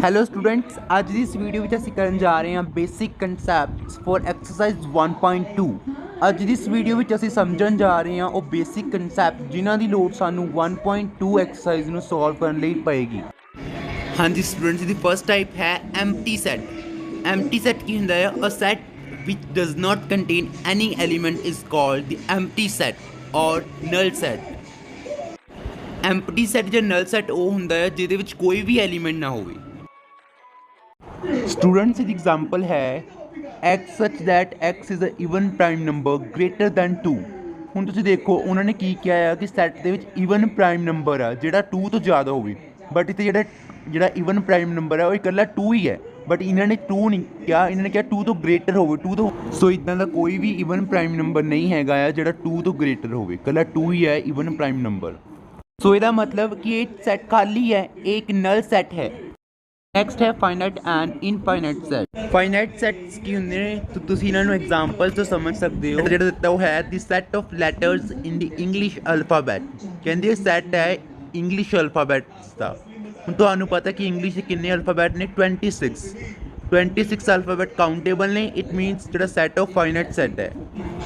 Hello students, आज की इस वीडियो में असीं करन जा रहे हैं बेसिक कंसैप्ट्स फॉर एक्सरसाइज 1.2। ਅੱਜ ਦੀ ਇਸ ਵੀਡੀਓ ਵਿੱਚ ਅਸੀਂ ਸਮਝਣ ਜਾ ਰਹੇ ਹਾਂ ਉਹ ਬੇਸਿਕ ਕਨਸੈਪਟ ਜਿਨ੍ਹਾਂ ਦੀ ਲੋੜ ਸਾਨੂੰ 1.2 ਐਕਸਰਸਾਈਜ਼ ਨੂੰ ਸੋਲਵ ਕਰਨ ਲਈ ਪਏਗੀ। ਹਾਂਜੀ ਸਟੂਡੈਂਟਸ, ਦੀ ਫਸਟ ਟਾਈਪ ਹੈ ਐਮਟੀ ਸੈਟ। ਐਮਟੀ ਸੈਟ ਕੀ ਹੁੰਦਾ ਹੈ? A set which does not contain any element is called the empty set or null set। Empty set ਜਾਂ ਨਲ ਸੈਟ ਉਹ ਹੁੰਦਾ ਹੈ ਜਿਹਦੇ ਵਿੱਚ ਕੋਈ ਵੀ ਐਲੀਮੈਂਟ ਨਾ ਹੋਵੇ। स्टूडेंट्स की एग्जाम्पल है X such that X is a even prime number greater then 2। ਹੁਣ ਤੁਸੀਂ ਦੇਖੋ ਉਹਨਾਂ ਨੇ ਕੀ ਕਿਹਾ ਆ ਕਿ ਸੈੱਟ ਦੇ ਵਿੱਚ ਈਵਨ ਪ੍ਰਾਈਮ ਨੰਬਰ ਆ ਜਿਹੜਾ 2 ਤੋਂ ਜ਼ਿਆਦਾ ਹੋਵੇ, ਬਟ ਇੱਥੇ ਜਿਹੜਾ ਈਵਨ ਪ੍ਰਾਈਮ ਨੰਬਰ ਆ ਉਹ ਇਕੱਲਾ 2 ਹੀ ਹੈ। ਬਟ ਇਹਨਾਂ ਨੇ 2 ਨਹੀਂ ਕਿਹਾ, ਇਹਨਾਂ ਨੇ ਕਿਹਾ 2 ਤੋਂ ਗ੍ਰੇਟਰ ਹੋਵੇ 2 ਤੋਂ। ਸੋ ਇੱਦਾਂ ਦਾ ਕੋਈ ਵੀ ਈਵਨ ਪ੍ਰਾਈਮ ਨੰਬਰ ਨਹੀਂ ਹੈਗਾ ਆ ਜਿਹੜਾ 2 ਤੋਂ ਗ੍ਰੇਟਰ ਹੋਵੇ, ਇਕੱਲਾ 2 ਹੀ ਹੈ ਈਵਨ ਪ੍ਰਾਈਮ ਨੰਬਰ। ਸੋ ਇਹਦਾ ਮਤਲਬ ਕਿ ਇਹ ਸੈੱਟ ਖਾਲੀ ਹੈ, ਇਹ ਇੱਕ ਨਲ ਸੈੱਟ ਹੈ। ਨੈਕਸਟ ਹੈ finite and infinite set. Finite sets ਕੀ ਹੁੰਦੇ ਨੇ? ਤੁਸੀਂ ਇਹਨਾਂ ਨੂੰ ਐਗਜ਼ਾਮਪਲ ਤੋਂ ਸਮਝ ਸਕਦੇ ਹੋ। ਜਿਹੜਾ ਦਿੱਤਾ ਉਹ ਹੈ the set of letters in the English alphabet. ਕਹਿੰਦੇ ਸੈਟ ਹੈ ਇੰਗਲਿਸ਼ ਅਲਫਾਬੈਟਸ ਦਾ। ਹੁਣ ਤੁਹਾਨੂੰ ਪਤਾ ਕਿ ਇੰਗਲਿਸ਼ ਦੇ ਕਿੰਨੇ ਅਲਫਾਬੈਟ ਨੇ? 26 ਅਲਫਾਬੈਟ ਕਾਊਂਟੇਬਲ ਨੇ। ਇਟ ਮੀਨਸ ਜਿਹੜਾ ਸੈਟ ਆਫ ਫਾਈਨਾਈਟ ਸੈਟ ਹੈ।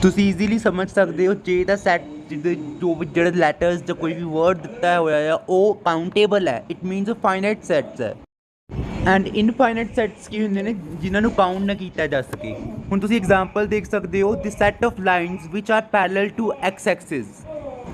ਤੁਸੀਂ ਈਜ਼ੀਲੀ ਸਮਝ ਸਕਦੇ ਹੋ ਜੇ ਇਹਦਾ ਸੈਟ ਜਿਹੜੇ ਲੈਟਰਸ ਜਾਂ ਕੋਈ ਵੀ ਵਰਡ ਦਿੱਤਾ ਹੋਇਆ ਆ ਉਹ ਕਾਊਂਟੇਬਲ ਹੈ, ਇਟ ਮੀਨਸ ਫਾਈਨਾਈਟ ਸੈਟਸ ਹੈ। ਐਂਡ ਇਨਫਾਈਨਾਈਟ ਸੈਟਸ ਕੀ ਹੁੰਦੇ ਨੇ? ਜਿਨ੍ਹਾਂ ਨੂੰ ਕਾਊਂਟ ਨਾ ਕੀਤਾ ਜਾ ਸਕੇ। ਹੁਣ ਤੁਸੀਂ ਐਗਜ਼ਾਮਪਲ ਦੇਖ ਸਕਦੇ ਹੋ the set of lines which are parallel to X axis.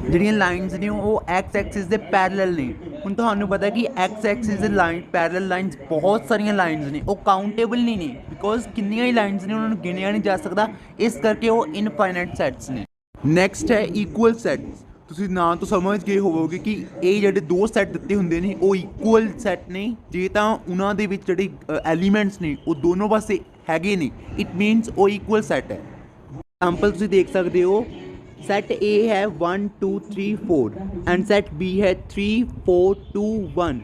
ਜਿਹੜੀਆਂ ਲਾਈਨਸ ਨੇ ਉਹ ਐਕਸ ਐਕਸਿਸ ਦੇ ਪੈਰਲਲ ਨੇ। ਹੁਣ ਤੁਹਾਨੂੰ ਪਤਾ ਕਿ ਐਕਸ ਐਕਸਿਸ ਦੇ ਲਾਈਨ ਪੈਰਲਲ ਲਾਈਨਸ ਬਹੁਤ ਸਾਰੀਆਂ ਲਾਈਨਸ ਨੇ, ਉਹ ਕਾਊਂਟੇਬਲ ਨਹੀਂ ਨੇ ਬਿਕੋਜ਼ ਕਿੰਨੀਆਂ ਹੀ ਲਾਈਨਸ ਨੇ ਉਹਨਾਂ ਨੂੰ ਗਿਣਿਆ ਨਹੀਂ ਜਾ ਸਕਦਾ, ਇਸ ਕਰਕੇ ਉਹ ਇਨਫਾਈਨਾਈਟ ਸੈਟਸ ਨੇ। ਨੈਕਸਟ ਹੈ ਇਕੁਅਲ ਸੈਟਸ। ਤੁਸੀਂ ਨਾਂ ਤੋਂ ਸਮਝ ਗਏ ਹੋਵੋਗੇ ਕਿ ਇਹ ਜਿਹੜੇ ਦੋ ਸੈੱਟ ਦਿੱਤੇ ਹੁੰਦੇ ਨੇ ਉਹ ਇਕੁਅਲ ਸੈੱਟ ਨੇ ਜੇ ਤਾਂ ਉਹਨਾਂ ਦੇ ਵਿੱਚ ਜਿਹੜੇ ਐਲੀਮੈਂਟਸ ਨੇ ਉਹ ਦੋਨੋਂ ਪਾਸੇ ਹੈਗੇ ਨੇ, ਇਟ ਮੀਨਸ ਉਹ ਇਕੁਅਲ ਸੈੱਟ ਹੈ। ਐਗਜ਼ਾਮਪਲ ਤੁਸੀਂ ਦੇਖ ਸਕਦੇ ਹੋ, ਸੈੱਟ A ਹੈ 1 2 3 4 ਐਂਡ ਸੈੱਟ B ਹੈ 3 4 2 1।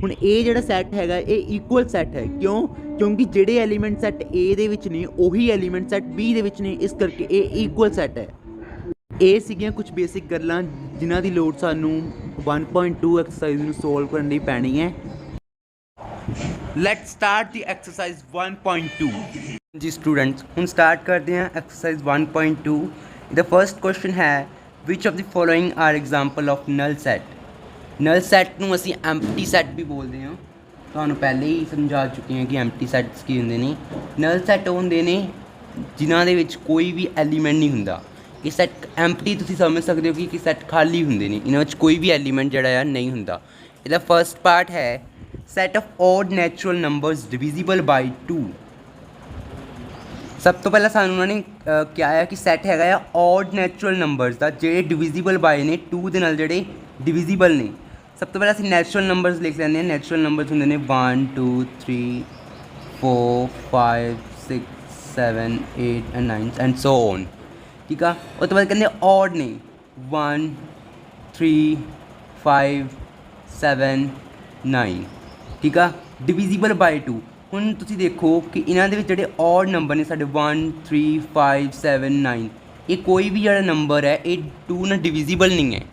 ਹੁਣ ਇਹ ਜਿਹੜਾ ਸੈੱਟ ਹੈਗਾ ਇਹ ਇਕੁਅਲ ਸੈੱਟ ਹੈ। ਕਿਉਂਕਿ ਜਿਹੜੇ ਐਲੀਮੈਂਟ ਸੈੱਟ A ਦੇ ਵਿੱਚ ਨੇ ਉਹੀ ਐਲੀਮੈਂਟ ਸੈੱਟ B ਦੇ ਵਿੱਚ ਨੇ, ਇਸ ਕਰਕੇ ਇਹ ਇਕੁਅਲ ਸੈੱਟ ਹੈ। ਇਹ ਸੀਗੀਆਂ ਕੁਝ ਬੇਸਿਕ ਗੱਲਾਂ ਜਿਨ੍ਹਾਂ ਦੀ ਲੋੜ ਸਾਨੂੰ 1.2 ਐਕਸਰਸਾਈਜ਼ ਨੂੰ ਸੋਲਵ ਕਰਨ ਲਈ ਪੈਣੀ ਹੈ। Let's start the exercise 1.2। ਜੀ ਸਟੂਡੈਂਟਸ, ਹੁਣ ਸਟਾਰਟ ਕਰਦੇ ਹਾਂ ਐਕਸਰਸਾਈਜ਼ 1.2। ਦਾ ਫਰਸਟ ਕੁਐਸਚਨ ਹੈ which of the following are example of null set. Null set ਨੂੰ ਅਸੀਂ ਐਮਪਟੀ ਸੈਟ ਵੀ ਬੋਲਦੇ ਹਾਂ। ਤੁਹਾਨੂੰ ਪਹਿਲੇ ਹੀ ਸਮਝਾ ਚੁੱਕੇ ਹਾਂ ਕਿ ਐਮਪਟੀ ਸੈਟਸ ਕੀ ਹੁੰਦੇ ਨੇ। ਨਲ ਸੈਟ ਉਹ ਹੁੰਦੇ ਨੇ ਜਿਨ੍ਹਾਂ ਦੇ ਵਿੱਚ ਕੋਈ ਵੀ ਐਲੀਮੈਂਟ ਨਹੀਂ ਹੁੰਦਾ। ਇਹ ਸੈੱਟ ਐਮਪਟੀ ਤੁਸੀਂ ਸਮਝ ਸਕਦੇ ਹੋ ਕਿ ਸੈੱਟ ਖਾਲੀ ਹੁੰਦੇ ਨੇ, ਇਹਨਾਂ ਵਿੱਚ ਕੋਈ ਵੀ ਐਲੀਮੈਂਟ ਜਿਹੜਾ ਆ ਨਹੀਂ ਹੁੰਦਾ। ਇਹਦਾ ਫਸਟ ਪਾਰਟ ਹੈ set of odd natural numbers divisible by 2। ਸਭ ਤੋਂ ਪਹਿਲਾਂ ਸਾਨੂੰ ਉਹਨਾਂ ਨੇ ਕਿਹਾ ਹੈ ਕਿ ਸੈੱਟ ਹੈਗਾ ਆ ਓਡ ਨੈਚੁਰਲ ਨੰਬਰਸ ਦਾ ਜਿਹੜੇ ਡਿਵੀਜ਼ੀਬਲ ਬਾਈ ਨੇ 2 ਦੇ ਨਾਲ, ਜਿਹੜੇ ਡਿਵੀਜ਼ੀਬਲ ਨੇ। ਸਭ ਤੋਂ ਪਹਿਲਾਂ ਅਸੀਂ ਨੈਚੁਰਲ ਨੰਬਰਸ ਲਿਖ ਲੈਂਦੇ ਹਾਂ। ਨੈਚੁਰਲ ਨੰਬਰਸ ਹੁੰਦੇ ਨੇ 1 2 3 4 5 6 7 8 ਐਂਡ 9 ਐਂਡ ਸੋ ਔਨ। ਠੀਕ ਆ। ਉਹ ਤੋਂ ਬਾਅਦ ਕਹਿੰਦੇ ਔਡ ਨੇ 1 3 5 7 9। ਠੀਕ ਆ। Divisible by 2। ਹੁਣ ਤੁਸੀਂ ਦੇਖੋ ਕਿ ਇਹਨਾਂ ਦੇ ਵਿੱਚ ਜਿਹੜੇ ਔਡ ਨੰਬਰ ਨੇ ਸਾਡੇ 1 3 5 7 9, ਇਹ ਕੋਈ ਵੀ ਜਿਹੜਾ ਨੰਬਰ ਹੈ ਇਹ 2 ਨਾਲ ਡਿਵੀਜ਼ੀਬਲ ਨਹੀਂ ਹੈ।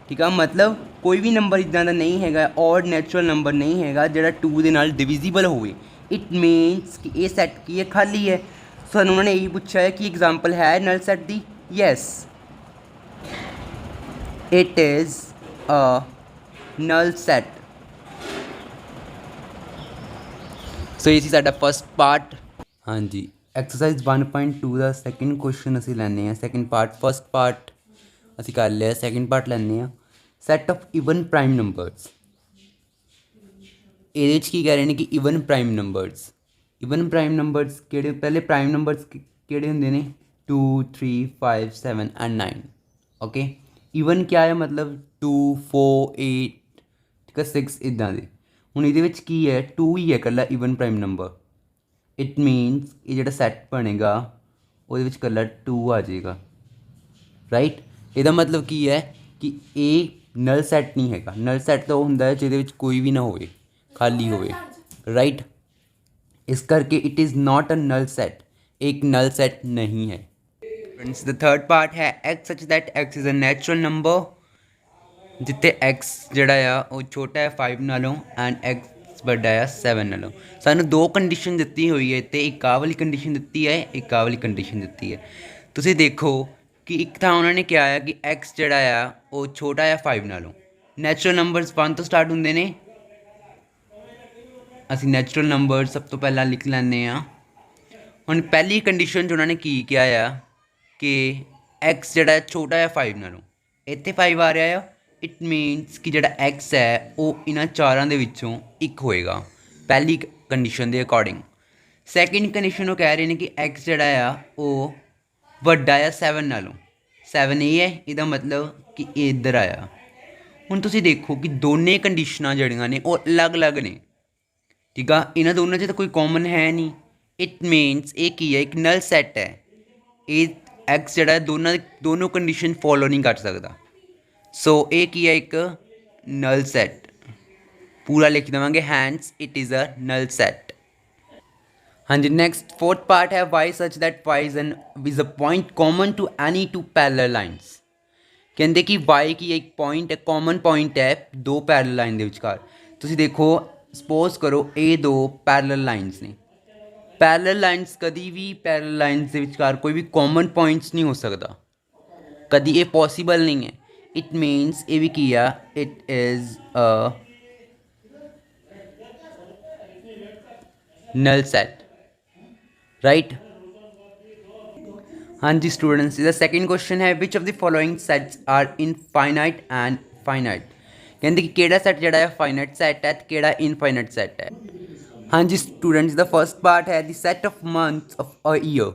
ਠੀਕ ਆ। ਮਤਲਬ ਕੋਈ ਵੀ ਨੰਬਰ ਇੱਦਾਂ ਦਾ ਨਹੀਂ ਹੈਗਾ, ਔਡ ਨੈਚੁਰਲ ਨੰਬਰ ਨਹੀਂ ਹੈਗਾ ਜਿਹੜਾ 2 ਦੇ ਨਾਲ ਡਿਵੀਜ਼ੀਬਲ ਹੋਵੇ। ਇਟ ਮੀਨਸ ਕਿ ਇਹ ਸੈੱਟ ਕੀ ਹੈ? ਖਾਲੀ ਹੈ। ਸਾਨੂੰ ਉਹਨਾਂ ਨੇ ਇਹੀ ਪੁੱਛਿਆ ਹੈ ਕਿ ਐਗਜ਼ਾਮਪਲ ਹੈ ਨਲ ਸੈਟ ਦੀ। Yes, it is a null set. So ਇਹ ਸੀ ਸਾਡਾ ਫਸਟ ਪਾਰਟ। ਹਾਂਜੀ, ਐਕਸਰਸਾਈਜ਼ 1.2 ਦਾ ਸੈਕਿੰਡ ਕੁਐਸਚਨ ਅਸੀਂ ਲੈਂਦੇ ਹਾਂ। ਸੈਕਿੰਡ ਪਾਰਟ, ਫਸਟ ਪਾਰਟ ਅਸੀਂ ਕਰ ਲਿਆ, ਸੈਕਿੰਡ ਪਾਰਟ ਲੈਂਦੇ ਹਾਂ। Set of even prime numbers. ਇਹਦੇ ਵਿੱਚ ਕੀ ਕਹਿ ਰਹੇ ਨੇ ਕਿ even prime numbers. Even prime numbers ਕਿਹੜੇ? ਪਹਿਲੇ ਪ੍ਰਾਈਮ ਨੰਬਰਸ ਕਿਹੜੇ ਹੁੰਦੇ ਨੇ? 2 3 5 7 ਐਂਡ 9। ਓਕੇ। ਈਵਨ ਕਿਆ ਹੈ? ਮਤਲਬ 2 4 8 ਠੀਕ ਹੈ 6 ਇੱਦਾਂ ਦੇ। ਹੁਣ ਇਹਦੇ ਵਿੱਚ ਕੀ ਹੈ? 2 ਹੀ ਹੈ ਇਕੱਲਾ even prime number. It means ਇਹ ਜਿਹੜਾ ਸੈੱਟ ਬਣੇਗਾ ਉਹਦੇ ਵਿੱਚ ਇਕੱਲਾ 2 ਆ ਜਾਏਗਾ। ਰਾਈਟ। ਇਹਦਾ ਮਤਲਬ ਕੀ ਹੈ ਕਿ ਇਹ ਨਲ ਸੈੱਟ ਨਹੀਂ ਹੈਗਾ। ਨਲ ਸੈੱਟ ਤਾਂ ਉਹ ਹੁੰਦਾ ਹੈ ਜਿਹਦੇ ਵਿੱਚ ਕੋਈ ਵੀ ਨਾ ਹੋਵੇ, ਖਾਲੀ ਹੋਵੇ। ਰਾਈਟ। ਇਸ ਕਰਕੇ it is not a null set, ਇੱਕ ਨਲ ਸੈਟ ਨਹੀਂ ਹੈ। फ्रेंड्स द थर्ड पार्ट है X such that X is a natural number जिते एक्स जड़ा आ वो छोटा है 5 नालों एंड एक्स ਵੱਡਾ ਆ 7 ਨਾਲੋਂ। ਸਾਨੂੰ ਦੋ ਕੰਡੀਸ਼ਨ ਦਿੱਤੀ ਹੋਈ ਹੈ ਅਤੇ ਇੱਕ ਆਹ ਵਾਲੀ ਕੰਡੀਸ਼ਨ ਦਿੱਤੀ ਹੈ, ਇੱਕ ਆਹ ਵਾਲੀ ਕੰਡੀਸ਼ਨ ਦਿੱਤੀ ਹੈ। ਤੁਸੀਂ ਦੇਖੋ ਕਿ ਇੱਕ ਤਾਂ ਉਹਨਾਂ ਨੇ ਕਿਹਾ ਆ ਕਿ ਐਕਸ ਜਿਹੜਾ ਆ ਉਹ ਛੋਟਾ ਆ 5 ਨਾਲੋਂ। ਨੈਚੁਰਲ ਨੰਬਰਸ 1 ਤੋਂ ਸਟਾਰਟ ਹੁੰਦੇ ਨੇ। ਅਸੀਂ ਨੈਚੁਰਲ ਨੰਬਰ ਸਭ ਤੋਂ ਪਹਿਲਾਂ ਲਿਖ ਲੈਂਦੇ ਹਾਂ। ਹੁਣ ਪਹਿਲੀ ਕੰਡੀਸ਼ਨ 'ਚ ਉਹਨਾਂ ਨੇ ਕੀ ਕਿਹਾ ਆ ਕਿ ਐਕਸ ਜਿਹੜਾ ਛੋਟਾ ਆ 5 ਨਾਲੋਂ। ਇੱਥੇ 5 ਆ ਰਿਹਾ ਆ, ਇਟ ਮੀਨਸ ਕਿ ਜਿਹੜਾ ਐਕਸ ਹੈ ਉਹ ਇਹਨਾਂ ਚਾਰਾਂ ਦੇ ਵਿੱਚੋਂ ਇੱਕ ਹੋਏਗਾ, ਪਹਿਲੀ ਕੰਡੀਸ਼ਨ ਦੇ ਅਕੋਰਡਿੰਗ। ਸੈਕਿੰਡ ਕੰਡੀਸ਼ਨ ਉਹ ਕਹਿ ਰਹੇ ਨੇ ਕਿ ਐਕਸ ਜਿਹੜਾ ਆ ਉਹ ਵੱਡਾ ਆ 7 ਨਾਲੋਂ। 7 ਇਹ ਹੈ, ਇਹਦਾ ਮਤਲਬ ਕਿ ਇਹ ਇੱਧਰ ਆਇਆ। ਹੁਣ ਤੁਸੀਂ ਦੇਖੋ ਕਿ ਦੋਨੇ ਕੰਡੀਸ਼ਨਾਂ ਜਿਹੜੀਆਂ ਨੇ ਉਹ ਅਲੱਗ-ਅਲੱਗ ਨੇ, ਠੀਕ ਆ। ਇਹਨਾਂ ਦੋਨਾਂ 'ਚ ਤਾਂ ਕੋਈ ਕਾਮਨ ਹੈ ਨਹੀਂ। ਇਟ ਮੀਨਸ ਇਹ ਕੀ ਹੈ, ਇੱਕ ਨਲ ਸੈੱਟ ਹੈ। ਇਹ ਐਕਸ ਜਿਹੜਾ ਦੋਨੋਂ ਕੰਡੀਸ਼ਨ ਫੋਲੋ ਨਹੀਂ ਕਰ ਸਕਦਾ। ਸੋ ਇਹ ਕੀ ਹੈ, ਇੱਕ ਨਲ ਸੈੱਟ। ਪੂਰਾ ਲਿਖ ਦੇਵਾਂਗੇ, hence it is a null set. ਹਾਂਜੀ, ਨੈਕਸਟ 4th ਪਾਰਟ ਹੈ y such that y is a point common to any two parallel lines. ਕਹਿੰਦੇ ਕਿ ਵਾਈ ਕੀ ਇੱਕ ਪੁਆਇੰਟ ਹੈ, ਕਾਮਨ ਪੁਆਇੰਟ ਹੈ ਦੋ ਪੈਰਲਲ ਲਾਈਨ ਦੇ ਵਿਚਕਾਰ। ਤੁਸੀਂ ਦੇਖੋ, ਸਪੋਜ਼ ਕਰੋ ਇਹ ਦੋ ਪੈਰਲਲ ਲਾਈਨਸ ਨੇ। ਪੈਰਲਲ ਲਾਈਨਸ ਕਦੀ ਵੀ ਪੈਰਲਲ ਲਾਈਨਸ ਦੇ ਵਿਚਕਾਰ ਕੋਈ ਵੀ ਕਾਮਨ ਪੁਆਇੰਟਸ ਨਹੀਂ ਹੋ ਸਕਦਾ, ਕਦੀ ਇਹ ਪੋਸੀਬਲ ਨਹੀਂ ਹੈ। ਇਟ ਮੀਨਸ ਇਹ ਵੀ ਕੀ ਆ, it is a null set, right. ਹਾਂਜੀ ਸਟੂਡੈਂਟਸ, ਇਹਦਾ ਸੈਕਿੰਡ ਕੁਐਸਚਨ ਹੈ which of the following sets are infinite and finite. ਕਹਿੰਦੇ ਕਿ ਕਿਹੜਾ ਸੈਟ ਜਿਹੜਾ ਹੈ ਫਾਈਨਾਈਟ ਸੈਟ ਹੈ ਤੇ ਕਿਹੜਾ ਇਨਫਾਈਨਾਈਟ ਸੈਟ ਹੈ। ਹਾਂਜੀ ਸਟੂਡੈਂਟਸ, ਦਾ ਫਸਟ ਪਾਰਟ ਹੈ the set of months of a year.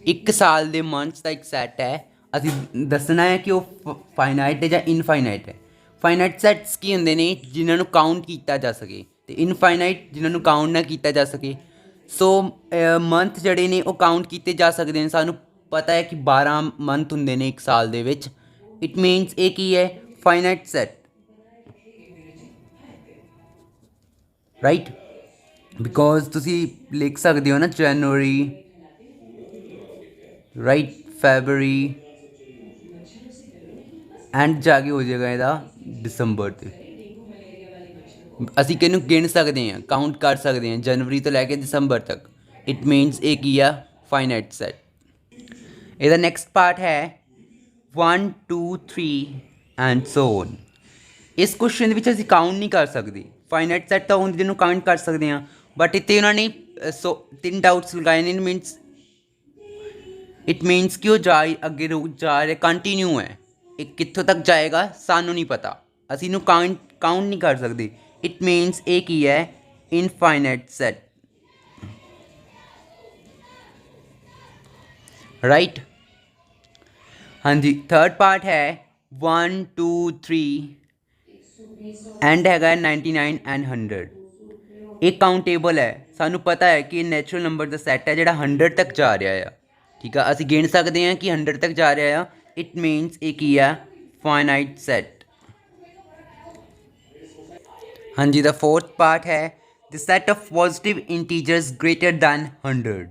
ਇੱਕ ਸਾਲ ਦੇ ਮੰਥਸ ਦਾ ਇੱਕ ਸੈਟ ਹੈ। ਅਸੀਂ ਦੱਸਣਾ ਹੈ ਕਿ ਉਹ ਫਾਈਨਾਈਟ ਹੈ ਜਾਂ ਇਨਫਾਈਨਾਈਟ ਹੈ। ਫਾਈਨਾਈਟ ਸੈਟਸ ਕੀ ਹੁੰਦੇ ਨੇ, ਜਿਨ੍ਹਾਂ ਨੂੰ ਕਾਊਂਟ ਕੀਤਾ ਜਾ ਸਕੇ, ਅਤੇ ਇਨਫਾਈਨਾਈਟ ਜਿਨ੍ਹਾਂ ਨੂੰ ਕਾਊਂਟ ਨਾ ਕੀਤਾ ਜਾ ਸਕੇ। ਸੋ ਮੰਥ ਜਿਹੜੇ ਨੇ ਉਹ ਕਾਊਂਟ ਕੀਤੇ ਜਾ ਸਕਦੇ ਨੇ। ਸਾਨੂੰ ਪਤਾ ਹੈ ਕਿ 12 ਮੰਥ ਹੁੰਦੇ ਨੇ ਇੱਕ ਸਾਲ ਦੇ ਵਿੱਚ। ਇਟ ਮੀਨਸ ਇਹ ਕੀ ਹੈ, ਫਾਈਨਾਈਟ ਸੈਟ, ਰਾਈਟ। ਬਿਕੋਜ਼ ਤੁਸੀਂ ਲਿਖ ਸਕਦੇ ਹੋ ਨਾ ਜਨਵਰੀ, ਰਾਈਟ, ਫੈਬਰਰੀ ਐਂਡ ਜਾ ਕੇ ਹੋ ਜਾਏਗਾ ਇਹਦਾ ਦਸੰਬਰ 'ਤੇ। ਅਸੀਂ ਕਿਹਨੂੰ ਗਿਣ ਸਕਦੇ ਹਾਂ, ਕਾਊਂਟ ਕਰ ਸਕਦੇ ਹਾਂ ਜਨਵਰੀ ਤੋਂ ਲੈ ਕੇ ਦਸੰਬਰ ਤੱਕ। ਇਟ ਮੀਨਸ ਇਹ ਕੀ ਆ, ਫਾਈਨਾਈਟ ਸੈਟ। ਇਹਦਾ ਨੈਕਸਟ ਪਾਰਟ ਹੈ 1 2 3 ਐਂਡ ਸੋ ਔਨ। ਇਸ ਕੁਐਸਚਨ ਦੇ ਵਿੱਚ ਅਸੀਂ ਕਾਊਂਟ ਨਹੀਂ ਕਰ ਸਕਦੇ। ਫਾਈਨਾਈਟ ਸੈਟ ਤਾਂ ਹੁੰਦੀ ਜਿਹਨੂੰ ਕਾਊਂਟ ਕਰ ਸਕਦੇ ਹਾਂ, ਬਟ ਇੱਥੇ ਉਹਨਾਂ ਨੇ ਤਿੰਨ ਡਾਊਟਸ ਲਗਾਏ ਨੇ। ਇਟ ਮੀਨਸ ਕਿ ਉਹ ਅੱਗੇ ਜਾ ਰਿਹਾ, ਕੰਟੀਨਿਊ ਹੈ। ਇਹ ਕਿੱਥੋਂ ਤੱਕ ਜਾਏਗਾ ਸਾਨੂੰ ਨਹੀਂ ਪਤਾ, ਅਸੀਂ ਇਹਨੂੰ ਕਾਊਂਟ ਨਹੀਂ ਕਰ ਸਕਦੇ। ਇਟ ਮੀਨਸ ਇਹ ਕੀ ਹੈ, ਇਨਫਾਈਨਾਈਟ ਸੈਟ, ਰਾਈਟ। ਹਾਂਜੀ, ਥਰਡ ਪਾਰਟ ਹੈ 1 2 3 ਐਂਡ ਹੈਗਾ 99 ਐਂਡ 100। ਇਹ ਕਾਊਂਟੇਬਲ ਹੈ। ਸਾਨੂੰ ਪਤਾ ਹੈ ਕਿ ਇਹ ਨੈਚੁਰਲ ਨੰਬਰ ਦਾ ਸੈੱਟ ਹੈ ਜਿਹੜਾ 100 ਤੱਕ ਜਾ ਰਿਹਾ ਆ, ਠੀਕ ਆ। ਅਸੀਂ ਗਿਣ ਸਕਦੇ ਹਾਂ ਕਿ 100 ਤੱਕ ਜਾ ਰਿਹਾ ਆ। ਇਟ ਮੀਨਸ ਇਹ ਕੀ ਆ, ਫਾਈਨਾਈਟ ਸੈਟ। ਹਾਂਜੀ, ਦਾ 4th ਪਾਰਟ ਹੈ the set of positive integers greater than 100।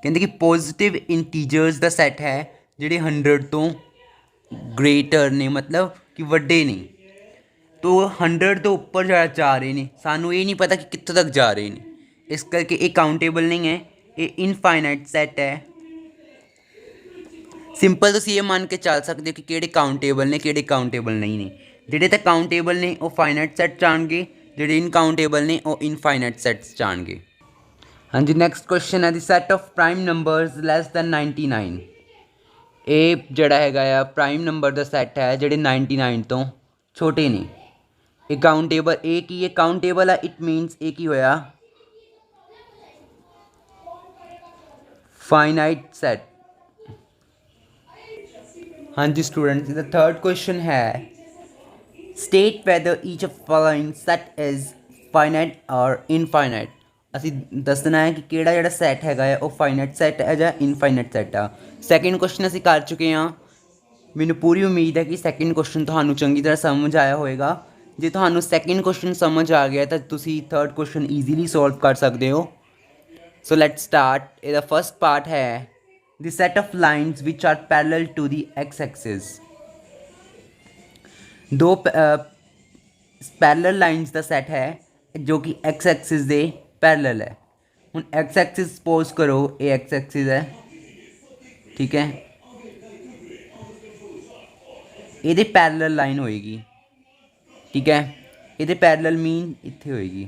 ਕਹਿੰਦੇ ਕਿ ਪੋਜ਼ੀਟਿਵ ਇੰਟੀਜਰਸ ਦਾ ਸੈਟ ਹੈ ਜਿਹੜੇ 100 ਤੋਂ ਗ੍ਰੇਟਰ ਨੇ, ਮਤਲਬ ਕਿ ਵੱਡੇ ਨੇ, ਤੋ 100 ਤੋਂ ਉੱਪਰ ਜਾ ਰਹੇ ਨੇ। ਸਾਨੂੰ ਇਹ ਨਹੀਂ ਪਤਾ ਕਿ ਕਿੱਥੋਂ ਤੱਕ ਜਾ ਰਹੇ ਨੇ, ਇਸ ਕਰਕੇ ਇਹ ਕਾਊਂਟੇਬਲ ਨਹੀਂ ਹੈ, ਇਹ ਇਨਫਾਈਨਾਈਟ ਸੈਟ ਹੈ। ਸਿੰਪਲ ਤੁਸੀਂ ਇਹ ਮੰਨ ਕੇ ਚੱਲ ਸਕਦੇ ਹੋ ਕਿ ਕਿਹੜੇ ਕਾਊਂਟੇਬਲ ਨੇ, ਕਿਹੜੇ ਕਾਊਂਟੇਬਲ ਨਹੀਂ ਨੇ। ਜਿਹੜੇ ਤਾਂ ਕਾਊਂਟੇਬਲ ਨੇ ਉਹ ਫਾਈਨਾਈਟ ਸੈਟ ਜਾਣਗੇ, ਜਿਹੜੇ ਇਨਕਾਊਂਟੇਬਲ ਨੇ ਉਹ ਇਨਫਾਈਨਾਈਟ ਸੈਟਸ ਜਾਣਗੇ। ਹਾਂਜੀ, ਨੈਕਸਟ ਕੁਐਸਚਨ ਹੈ the set of prime numbers less than 99। ਇਹ ਜਿਹੜਾ ਹੈਗਾ ਆ ਪ੍ਰਾਈਮ ਨੰਬਰ ਦਾ ਸੈੱਟ ਹੈ ਜਿਹੜੇ 99 ਤੋਂ ਛੋਟੇ ਨੇ। ਇਹ ਕਾਊਂਟੇਬਲ, ਇਹ ਕੀ ਹੈ, ਕਾਊਂਟੇਬਲ ਆ। ਇਟ ਮੀਨਸ ਇਹ ਕੀ ਹੋਇਆ, ਫਾਈਨਾਈਟ ਸੈਟ। ਹਾਂਜੀ ਸਟੂਡੈਂਟਸ, ਦਾ ਥਰਡ ਕੁਐਸਚਨ ਹੈ state whether each of following set is finite or infinite. ਅਸੀਂ ਦੱਸਣਾ ਹੈ ਕਿ ਕਿਹੜਾ ਜਿਹੜਾ ਸੈਟ ਹੈਗਾ ਆ ਉਹ ਫਾਈਨਾਈਟ ਸੈਟ ਹੈ ਜਾਂ ਇਨਫਾਈਨਾਈਟ ਸੈਟ ਆ। ਸੈਕਿੰਡ ਕੁਐਸਚਨ ਅਸੀਂ ਕਰ ਚੁੱਕੇ ਹਾਂ। ਮੈਨੂੰ ਪੂਰੀ ਉਮੀਦ ਹੈ ਕਿ ਸੈਕਿੰਡ ਕੁਐਸਚਨ ਤੁਹਾਨੂੰ ਚੰਗੀ ਤਰ੍ਹਾਂ ਸਮਝ ਆਇਆ ਹੋਏਗਾ। ਜੇ ਤੁਹਾਨੂੰ ਸੈਕਿੰਡ ਕੁਐਸਚਨ ਸਮਝ ਆ ਗਿਆ ਤਾਂ ਤੁਸੀਂ ਥਰਡ ਕੁਐਸਚਨ ਈਜ਼ੀਲੀ ਸੋਲਵ ਕਰ ਸਕਦੇ ਹੋ। So let's start. ਇਹਦਾ ਫਸਟ ਪਾਰਟ ਹੈ the set of lines which are parallel to the x-axis। ਦੋ ਪੈਰਲਲ ਲਾਈਨਸ ਦਾ ਸੈਟ ਹੈ जो कि एक्स एक्सिस दे पैरेलल है। ਹੁਣ एक्स एक्सिस सपोज करो ये एक्स एक्सिस है, ठीक है, ये पैरेलल लाइन होएगी, ठीक है, ये पैरेलल मीन इत्थे होएगी,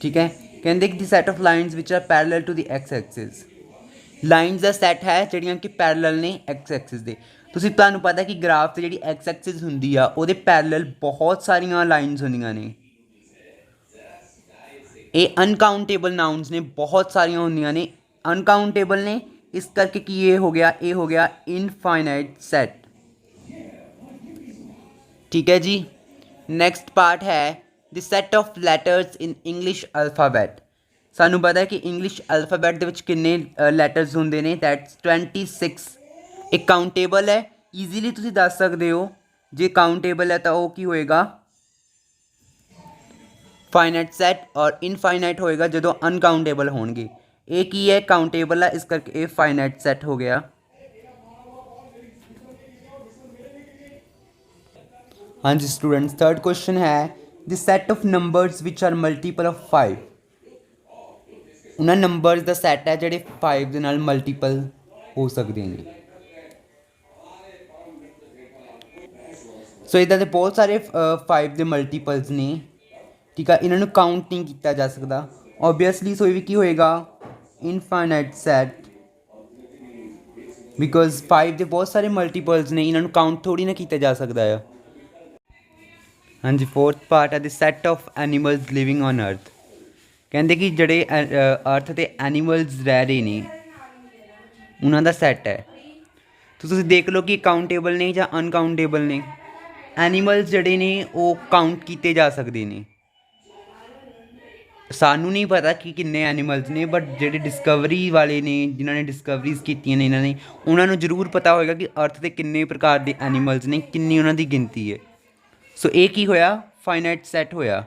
ठीक है। कहते कि the set of lines which are parallel to the X axis, lines ਦਾ ਸੈੱਟ ਹੈ ਜਿਹੜੀਆਂ ਕਿ ਪੈਰਲਲ ਨੇ ਐਕਸ ਐਕਸਿਸ ਦੇ। ਤੁਹਾਨੂੰ ਪਤਾ ਕਿ ਗ੍ਰਾਫ 'ਤੇ ਜਿਹੜੀ ਐਕਸ ਐਕਸਿਸ ਹੁੰਦੀ ਆ ਉਹਦੇ ਪੈਰਲਲ ਬਹੁਤ ਸਾਰੀਆਂ ਲਾਈਨਸ ਹੁੰਦੀਆਂ ਨੇ। ਇਹ ਅਨਕਾਊਂਟੇਬਲ ਨਾउन्स ਨੇ, ਬਹੁਤ ਸਾਰੀਆਂ ਹੁੰਦੀਆਂ ਨੇ, ਅਨਕਾਊਂਟੇਬਲ ਨੇ, ਇਸ ਕਰਕੇ ਕਿ ਇਹ ਹੋ ਗਿਆ ਇਨਫਾਈਨਾਈਟ ਸੈੱਟ, ਠੀਕ ਹੈ ਜੀ। ਨੈਕਸਟ ਪਾਰਟ ਹੈ the set of letters in English alphabet. ਸਾਨੂੰ ਪਤਾ ਹੈ ਕਿ ਇੰਗਲਿਸ਼ ਅਲਫਾਬੈਟ ਦੇ ਵਿੱਚ ਕਿੰਨੇ ਲੈਟਰਸ ਹੁੰਦੇ ਨੇ, ਦੈਟਸ 26। ਇਹ ਕਾਊਂਟੇਬਲ ਹੈ, ਈਜ਼ੀਲੀ ਤੁਸੀਂ ਦੱਸ ਸਕਦੇ ਹੋ। ਜੇ ਕਾਊਂਟੇਬਲ ਹੈ ਤਾਂ ਉਹ ਕੀ ਹੋਏਗਾ, ਫਾਈਨਾਈਟ ਸੈੱਟ, ਔਰ ਇਨਫਾਈਨਾਈਟ ਹੋਏਗਾ ਜਦੋਂ ਅਨਕਾਊਂਟੇਬਲ ਹੋਣਗੇ। ਇਹ ਕੀ ਹੈ, ਕਾਊਂਟੇਬਲ ਹੈ, ਇਸ ਕਰਕੇ ਇਹ ਫਾਈਨਾਈਟ ਸੈੱਟ ਹੋ ਗਿਆ। ਹਾਂਜੀ ਸਟੂਡੈਂਟਸ, ਥਰਡ ਕੁਐਸਚਨ ਹੈ the set of numbers which are multiple of 5। ਉਹਨਾਂ ਨੰਬਰਸ ਦਾ ਸੈੱਟ ਹੈ ਜਿਹੜੇ 5 ਦੇ ਨਾਲ ਮਲਟੀਪਲ ਹੋ ਸਕਦੇ ਨੇ। ਸੋ ਇੱਦਾਂ ਦੇ ਬਹੁਤ ਸਾਰੇ 5 ਦੇ ਮਲਟੀਪਲਸ ਨੇ, ਠੀਕ ਆ। ਇਹਨਾਂ ਨੂੰ ਕਾਊਂਟ ਨਹੀਂ ਕੀਤਾ ਜਾ ਸਕਦਾ ਓਬਵੀਅਸਲੀ, ਸੋ ਇਹ ਵੀ ਕੀ ਹੋਏਗਾ, ਇਨਫਾਈਨਾਈਟ ਸੈੱਟ, ਬਿਕੋਜ਼ 5 ਦੇ ਬਹੁਤ ਸਾਰੇ ਮਲਟੀਪਲਸ ਨੇ, ਇਹਨਾਂ ਨੂੰ ਕਾਊਂਟ ਥੋੜ੍ਹੀ ਨਾ ਕੀਤਾ ਜਾ ਸਕਦਾ ਆ। ਹਾਂਜੀ, ਫੋਰਥ ਪਾਰਟ ਹੈ the set of animals living on earth. ਕਹਿੰਦੇ ਕਿ ਜਿਹੜੇ ਅਰਥ 'ਤੇ ਐਨੀਮਲਸ ਰਹਿ ਰਹੇ ਨੇ ਉਹਨਾਂ ਦਾ ਸੈੱਟ ਹੈ। ਤੁਸੀਂ ਦੇਖ ਲਓ ਕਿ ਕਾਊਂਟੇਬਲ ਨੇ ਜਾਂ ਅਨਕਾਊਂਟੇਬਲ ਨੇ। ਐਨੀਮਲਸ ਜਿਹੜੇ ਨੇ ਉਹ ਕਾਊਂਟ ਕੀਤੇ ਜਾ ਸਕਦੇ ਨੇ। ਸਾਨੂੰ ਨਹੀਂ ਪਤਾ ਕਿ ਕਿੰਨੇ ਐਨੀਮਲਸ ਨੇ, ਬਟ ਜਿਹੜੇ ਡਿਸਕਵਰੀ ਵਾਲੇ ਨੇ, ਜਿਨ੍ਹਾਂ ਨੇ ਡਿਸਕਵਰੀਜ਼ ਕੀਤੀਆਂ ਨੇ ਇਹਨਾਂ ਨੇ, ਉਹਨਾਂ ਨੂੰ ਜ਼ਰੂਰ ਪਤਾ ਹੋਏਗਾ ਕਿ ਅਰਥ 'ਤੇ ਕਿੰਨੇ ਪ੍ਰਕਾਰ ਦੇ ਐਨੀਮਲਸ ਨੇ, ਕਿੰਨੀ ਉਹਨਾਂ ਦੀ ਗਿਣਤੀ ਹੈ। ਸੋ ਇਹ ਕੀ ਹੋਇਆ, ਫਾਈਨਾਈਟ ਸੈੱਟ ਹੋਇਆ।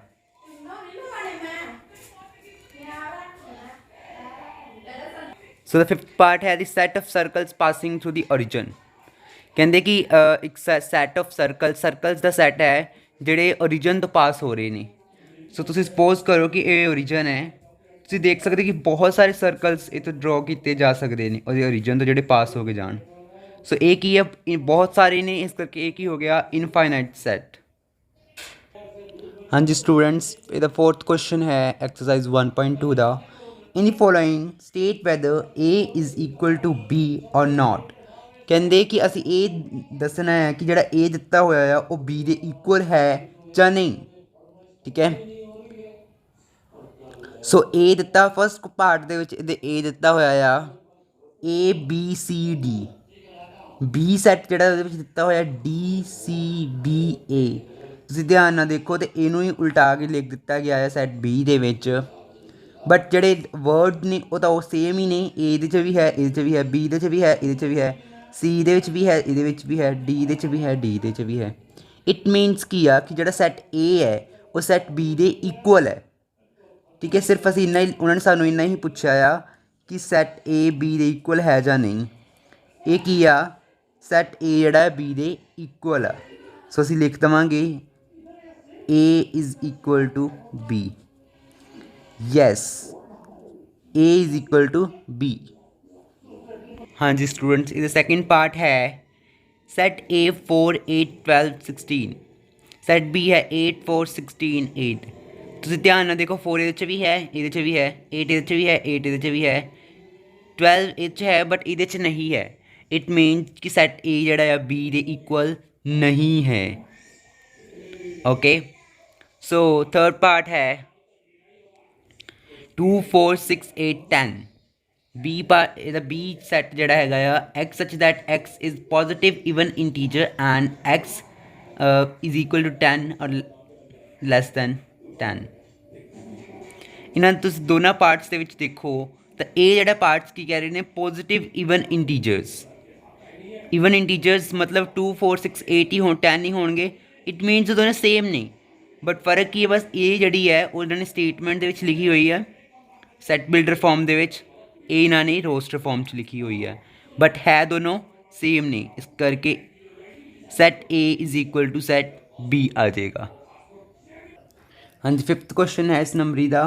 ਸੋ ਦਾ ਫਿਫਥ ਪਾਰਟ ਹੈ ਦੀ set of circles passing through the origin. ਕਹਿੰਦੇ ਕਿ ਇੱਕ set of circles the set ਹੈ ਜਿਹੜੇ ਓਰੀਜਨ ਤੋਂ ਪਾਸ ਹੋ ਰਹੇ ਨੇ। ਸੋ ਤੁਸੀਂ ਸਪੋਜ਼ ਕਰੋ ਕਿ ਇਹ ਓਰੀਜਨ ਹੈ, ਤੁਸੀਂ ਦੇਖ ਸਕਦੇ ਕਿ ਬਹੁਤ ਸਾਰੇ ਸਰਕਲਸ ਇਹ ਤੋਂ ਡਰੋ ਕੀਤੇ ਜਾ ਸਕਦੇ ਨੇ ਉਹਦੇ ਓਰੀਜਨ ਤੋਂ ਜਿਹੜੇ ਪਾਸ ਹੋ ਕੇ ਜਾਣ। ਸੋ ਇਹ ਕੀ ਹੈ, ਬਹੁਤ ਸਾਰੇ ਨੇ, ਇਸ ਕਰਕੇ ਇਹ ਕੀ ਹੋ ਗਿਆ, ਇਨਫਾਈਨਾਈਟ ਸੈੱਟ। ਹਾਂਜੀ ਸਟੂਡੈਂਟਸ, ਇਹਦਾ ਫੋਰਥ ਕੁਐਸਚਨ ਹੈ ਐਕਸਰਸਾਈਜ਼ 1.2 ਦਾ। In the following state whether A is equal to B or ਨਾਟ। ਕਹਿੰਦੇ ਕਿ ਅਸੀਂ ਇਹ ਦੱਸਣਾ ਹੈ ਕਿ ਜਿਹੜਾ A ਦਿੱਤਾ ਹੋਇਆ ਆ ਉਹ B ਦੇ ਇਕੁਅਲ ਹੈ ਜਾਂ ਨਹੀਂ, ਠੀਕ ਹੈ। ਸੋ A ਦਿੱਤਾ ਫਸਟ ਪਾਰਟ ਦੇ ਵਿੱਚ, ਇਹਦੇ A ਦਿੱਤਾ ਹੋਇਆ ਆ A B C D। B set ਜਿਹੜਾ ਉਹਦੇ ਵਿੱਚ ਦਿੱਤਾ ਹੋਇਆ D C B A। ਤੁਸੀਂ ਧਿਆਨ ਨਾਲ ਦੇਖੋ ਤੇ ਇਹਨੂੰ ਹੀ ਉਲਟਾ ਕੇ ਲਿਖ ਦਿੱਤਾ ਗਿਆ ਹੈ ਸੈੱਟ B ਦੇ ਵਿੱਚ, ਬਟ ਜਿਹੜੇ ਵਰਡ ਨੇ ਉਹ ਤਾਂ ਉਹ ਸੇਮ ਹੀ ਨੇ। A ਦੇ 'ਚ ਵੀ ਹੈ, ਇਹਦੇ 'ਚ ਵੀ ਹੈ, B ਦੇ 'ਚ ਵੀ ਹੈ, ਇਹਦੇ 'ਚ ਵੀ ਹੈ, C ਦੇ ਵਿੱਚ ਵੀ ਹੈ, ਇਹਦੇ ਵਿੱਚ ਵੀ ਹੈ, D ਦੇ 'ਚ ਵੀ ਹੈ, D ਦੇ 'ਚ ਵੀ ਹੈ। ਇਟ ਮੀਨਸ ਕੀ ਆ ਕਿ ਜਿਹੜਾ ਸੈੱਟ A ਹੈ ਉਹ ਸੈੱਟ B ਦੇ ਇਕੁਅਲ ਹੈ, ਠੀਕ ਹੈ। ਸਿਰਫ ਅਸੀਂ ਇੰਨਾ ਹੀ, ਉਹਨਾਂ ਨੇ ਸਾਨੂੰ ਇੰਨਾ ਹੀ ਪੁੱਛਿਆ ਆ ਕਿ ਸੈੱਟ A B ਦੇ ਇਕੁਅਲ ਹੈ ਜਾਂ ਨਹੀਂ। ਇਹ ਕੀ ਆ, ਸੈੱਟ A ਜਿਹੜਾ B ਦੇ ਇਕੁਅਲ ਆ। ਸੋ ਅਸੀਂ ਲਿਖ ਦੇਵਾਂਗੇ A is equal to B। Yes, A is equal to B। ਹਾਂਜੀ ਸਟੂਡੈਂਟਸ, ਇਹਦਾ ਸੈਕਿੰਡ ਪਾਰਟ ਹੈ ਸੈੱਟ A 4 8 12 16। ਸੈੱਟ B ਹੈ 8 4 16 8। ਤੁਸੀਂ ਧਿਆਨ ਨਾਲ ਦੇਖੋ, 4 ਇਹਦੇ 'ਚ ਵੀ ਹੈ, ਇਹਦੇ 'ਚ ਵੀ ਹੈ, 8 ਇਹਦੇ 'ਚ ਵੀ ਹੈ, 8 ਇਹਦੇ 'ਚ ਵੀ ਹੈ, 12 ਇਹਦੇ 'ਚ ਹੈ, ਬਟ ਇਹਦੇ 'ਚ ਨਹੀਂ ਹੈ। ਇਟ ਮੀਨਸ ਕਿ ਸੈੱਟ A ਜਿਹੜਾ ਆ B ਦੇ ਇਕੁਅਲ ਨਹੀਂ ਹੈ। ਓਕੇ, ਸੋ ਥਰਡ ਪਾਰਟ ਹੈ 2 4 6 8 10। B ਪਾਰਟ, ਇਹਦਾ B ਸੈੱਟ ਜਿਹੜਾ ਹੈਗਾ ਆ x such that x is positive even integer and x is equal to 10 or less than 10। ਇਹਨਾਂ ਤੁਸੀਂ ਦੋਨਾਂ ਪਾਰਟਸ ਦੇ ਵਿੱਚ ਦੇਖੋ ਤਾਂ ਇਹ ਜਿਹੜਾ ਪਾਰਟਸ ਕੀ ਕਹਿ ਰਹੇ ਨੇ, positive even integers. Even integers ਮਤਲਬ 2 4 6 8 ਹੀ ਹੋਣ, 10 ਹੀ ਹੋਣਗੇ। ਇਟ ਮੀਨਸ ਉਹ ਦੋਨੇ ਸੇਮ ਨੇ, ਬਟ ਫਰਕ ਕੀ ਹੈ, ਬਸ ਇਹ ਜਿਹੜੀ ਹੈ ਉਹਨਾਂ ਨੇ ਸਟੇਟਮੈਂਟ ਦੇ ਵਿੱਚ ਲਿਖੀ ਹੋਈ ਹੈ ਸੈੱਟ ਬਿਲਡਰ ਫਾਰਮ ਦੇ ਵਿੱਚ, ਇਹ ਇਹਨਾਂ ਨੇ ਰੋਸਟਰ ਫਾਰਮ 'ਚ ਲਿਖੀ ਹੋਈ ਹੈ, ਬਟ ਹੈ ਦੋਨੋਂ ਸੇਮ ਨੇ। ਇਸ ਕਰਕੇ set A is equal to set B ਆ ਜਾਏਗਾ। हाँ जी, 5th क्वेश्चन है इस नंबरी का,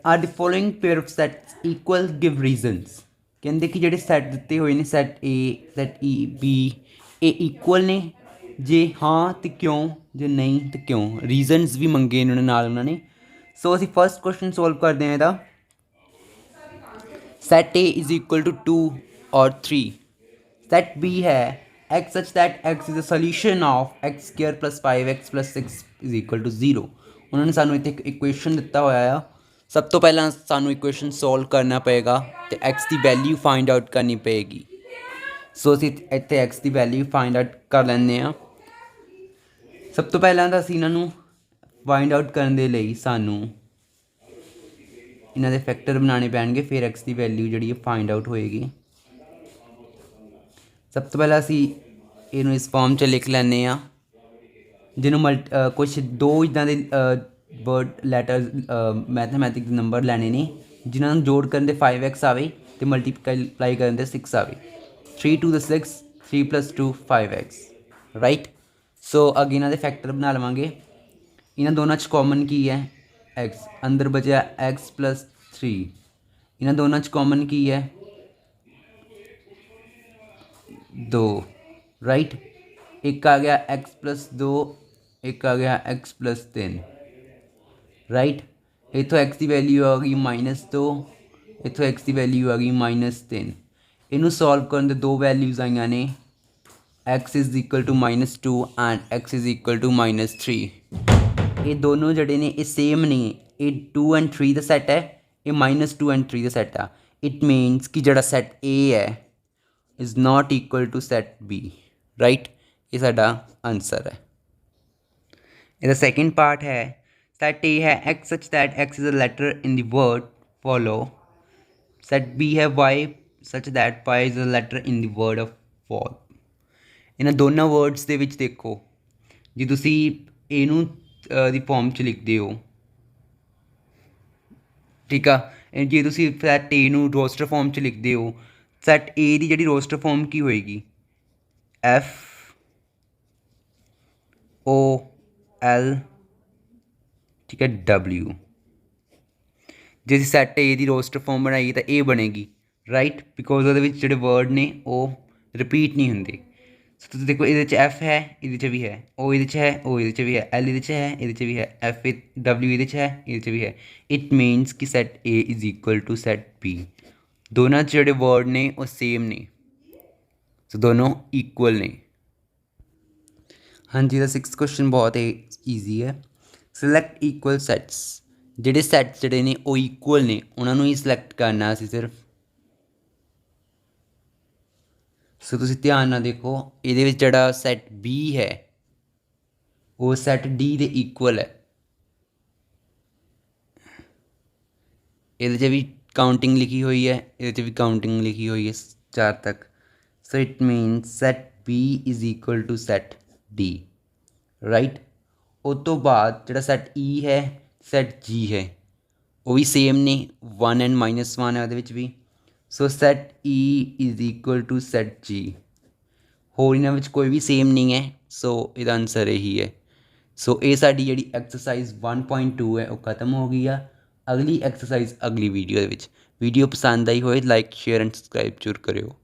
are the following pair of sets equal give reasons. कहते कि ਜਿਹੜੇ ਸੈੱਟ ਦਿੱਤੇ ਹੋਏ ਨੇ set A set E B ਇਹ ਇਕੁਅਲ ਨੇ, ਜੇ ਹਾਂ ਤੇ ਕਿਉਂ, ਜੇ ਨਹੀਂ ਤੇ ਕਿਉਂ, ਰੀਜ਼ਨਸ ਵੀ ਮੰਗੇ ਇਹਨਾਂ ਨੇ ਨਾਲ ਉਹਨਾਂ ਨੇ। ਸੋ ਅਸੀਂ ਫਸਟ ਕੁਐਸਚਨ ਸੋਲਵ ਕਰਦੇ ਹਾਂ ਇਹਦਾ। Set A is equal to 2 ਔਰ 3। ਸੈੱਟ B ਹੈ x such that x is a solution of x square plus 5x plus 6 is equal to 0। ਉਹਨਾਂ ਨੇ ਸਾਨੂੰ ਇੱਥੇ ਇੱਕ ਇਕੁਏਸ਼ਨ ਦਿੱਤਾ ਹੋਇਆ ਆ। ਸਭ ਤੋਂ ਪਹਿਲਾਂ ਸਾਨੂੰ ਇਕੁਏਸ਼ਨ ਸੋਲਵ ਕਰਨਾ ਪਏਗਾ ਤੇ x ਦੀ ਵੈਲਿਊ ਫਾਈਂਡ ਆਊਟ ਕਰਨੀ ਪਏਗੀ। ਸੋ ਅਸੀਂ ਇੱਥੇ x ਦੀ ਵੈਲਿਊ ਫਾਈਂਡ ਆਊਟ ਕਰ ਲੈਂਦੇ ਹਾਂ। ਸਭ ਤੋਂ ਪਹਿਲਾਂ ਤਾਂ ਅਸੀਂ ਇਹਨਾਂ ਨੂੰ ਫਾਈਂਡ ਆਊਟ ਕਰਨ ਦੇ ਲਈ ਸਾਨੂੰ ਇਹਨਾਂ ਦੇ ਫੈਕਟਰ ਬਣਾਉਣੇ ਪੈਣਗੇ, ਫਿਰ x ਦੀ ਵੈਲਿਊ ਜਿਹੜੀ ਫਾਈਂਡ ਆਊਟ ਹੋਏਗੀ। ਸਭ ਤੋਂ ਪਹਿਲਾਂ ਅਸੀਂ ਇਹਨੂੰ ਇਸ ਫਾਰਮ 'ਚ ਲਿਖ ਲੈਂਦੇ ਹਾਂ, ਜਿਹਨੂੰ ਕੁਛ ਦੋ ਇੱਦਾਂ ਦੇ ਵਰਡ ਲੈਟਰਸ ਮੈਥਮੈਟਿਕਸ ਦੇ ਨੰਬਰ ਲੈਣੇ ਨੇ ਜਿਨ੍ਹਾਂ ਨੂੰ ਜੋੜ ਕਰਨ ਦੇ 5x ਆਵੇ ਅਤੇ ਮਲਟੀਪਲਾਈ ਕਰਨ ਦੇ 6 ਆਵੇ। 3 2 the 6, 3 + 2 5x, ਰਾਈਟ। ਸੋ ਅੱਗੇ ਇਹਨਾਂ ਦੇ ਫੈਕਟਰ ਬਣਾ ਲਵਾਂਗੇ। ਇਹਨਾਂ ਦੋਨਾਂ 'ਚ ਕਾਮਨ ਕੀ ਹੈ x, ਅੰਦਰ ਬਚਿਆ x + 3। ਇਹਨਾਂ ਦੋਨਾਂ 'ਚ ਕਾਮਨ ਕੀ ਹੈ 2, ਰਾਈਟ। ਇੱਕ ਆ ਗਿਆ x + 2, ਇੱਕ ਆ ਗਿਆ x + 3, ਰਾਈਟ। ਇੱਥੋਂ x ਦੀ ਵੈਲਿਊ ਆ ਗਈ -2, ਇੱਥੋਂ x ਦੀ ਵੈਲਿਊ ਆ ਗਈ -3। ਇਹਨੂੰ ਸੋਲਵ ਕਰਨ ਦੇ ਦੋ ਵੈਲਿਊਜ਼ ਆਈਆਂ ਨੇ, x is equal to -2 and x is equal to -3। ਇਹ ਦੋਨੋਂ ਜਿਹੜੇ ਨੇ ਇਹ ਸੇਮ ਨਹੀਂ, ਇਹ 2 and 3 ਦਾ ਸੈੱਟ ਹੈ, ਇਹ -2 and 3 ਦਾ ਸੈੱਟ ਆ। ਇਟ ਮੀਨਸ ਕਿ ਜਿਹੜਾ ਸੈੱਟ A ਹੈ is not equal to set B, right. ਇਹ ਸਾਡਾ ਆਨਸਰ ਹੈ। ਇਹਦਾ ਸੈਕਿੰਡ ਪਾਰਟ ਹੈ set A ਹੈ x such that x is a letter in the word follow। set B ਹੈ y such that y is a letter in the word of fall। ਇਹਨਾਂ ਦੋਨਾਂ words ਦੇ ਵਿੱਚ ਦੇਖੋ, ਜੇ ਤੁਸੀਂ ਇਹਨੂੰ ਦੀ ਫੋਰਮ 'ਚ ਲਿਖਦੇ ਹੋ, ਠੀਕ ਆ, ਜੇ ਤੁਸੀਂ ਸੈਟ A ਨੂੰ ਰੋਸਟਰ ਫੋਰਮ 'ਚ ਲਿਖਦੇ ਹੋ, ਸੈਟ A ਦੀ ਜਿਹੜੀ ਰੋਸਟਰ ਫੋਰਮ ਕੀ ਹੋਏਗੀ F O L, ਠੀਕ ਹੈ, W। ਜੇ ਅਸੀਂ set A the roster form ਬਣਾਈਏ ਤਾਂ ਇਹ ਬਣੇਗੀ, ਰਾਈਟ, ਬਿਕੋਜ਼ ਉਹਦੇ ਵਿੱਚ ਜਿਹੜੇ ਵਰਡ ਨੇ ਉਹ ਰਿਪੀਟ ਨਹੀਂ ਹੁੰਦੇ। ਸੋ ਤੁਸੀਂ ਦੇਖੋ ਇਹਦੇ 'ਚ F ਹੈ, ਇਹਦੇ 'ਚ ਵੀ ਹੈ, O ਇਹਦੇ 'ਚ ਹੈ, O ਇਹਦੇ 'ਚ ਵੀ ਹੈ, L ਇਹਦੇ 'ਚ ਹੈ, ਇਹਦੇ 'ਚ ਵੀ ਹੈ, W ਇਹਦੇ 'ਚ ਹੈ, ਇਹਦੇ 'ਚ ਵੀ ਹੈ। ਇਟ ਮੀਨਸ ਕਿ set A is equal to set B। ਦੋਨਾਂ 'ਚ ਜਿਹੜੇ ਵਰਡ ਨੇ ਉਹ ਸੇਮ ਨੇ, ਸੋ ਦੋਨੋਂ ਇਕੁਅਲ ਨੇ। ਹਾਂਜੀ, ਦਾ 6th ਕੁਐਸਚਨ ਬਹੁਤ ਈਜ਼ੀ ਹੈ। Select equal sets. ਜਿਹੜੇ ਸੈਟਸ ਜਿਹੜੇ ਨੇ ਉਹ ਇਕੁਅਲ ਨੇ ਉਹਨਾਂ ਨੂੰ ਹੀ ਸਿਲੈਕਟ ਕਰਨਾ ਅਸੀਂ ਸਿਰਫ। ਸੋ ਤੁਸੀਂ ਧਿਆਨ ਨਾਲ ਦੇਖੋ, ਇਹਦੇ ਵਿੱਚ ਜਿਹੜਾ ਸੈਟ B ਹੈ ਉਹ ਸੈਟ D ਦੇ ਇਕੁਅਲ ਹੈ। ਇਹਦੇ 'ਚ ਵੀ ਕਾਊਂਟਿੰਗ ਲਿਖੀ ਹੋਈ ਹੈ, ਇਹਦੇ 'ਚ ਵੀ ਕਾਊਂਟਿੰਗ ਲਿਖੀ ਹੋਈ ਹੈ 4 ਤੱਕ। So it means set B is equal to set D, right. ਉਸ ਤੋਂ ਬਾਅਦ ਜਿਹੜਾ ਸੈਟ E ਹੈ, ਸੈਟ G ਹੈ, ਉਹ ਵੀ ਸੇਮ ਨੇ, 1 and -1 ਹੈ ਉਹਦੇ ਵਿੱਚ ਵੀ। So set E is equal to set G। ਹੋਰ ਇਹਨਾਂ ਵਿੱਚ ਕੋਈ ਵੀ ਸੇਮ ਨਹੀਂ ਹੈ, ਸੋ ਇਹਦਾ ਆਨਸਰ ਇਹੀ ਹੈ। ਸੋ ਇਹ ਸਾਡੀ ਜਿਹੜੀ ਐਕਸਰਸਾਈਜ਼ 1.2 ਹੈ ਉਹ ਖਤਮ ਹੋ ਗਈ ਆ। ਅਗਲੀ ਐਕਸਰਸਾਈਜ਼ ਅਗਲੀ ਵੀਡੀਓ ਦੇ ਵਿੱਚ। ਵੀਡੀਓ ਪਸੰਦ ਆਈ ਹੋਏ ਲਾਈਕ ਸ਼ੇਅਰ ਐਂਡ ਸਬਸਕ੍ਰਾਈਬ ਜ਼ਰੂਰ ਕਰਿਓ।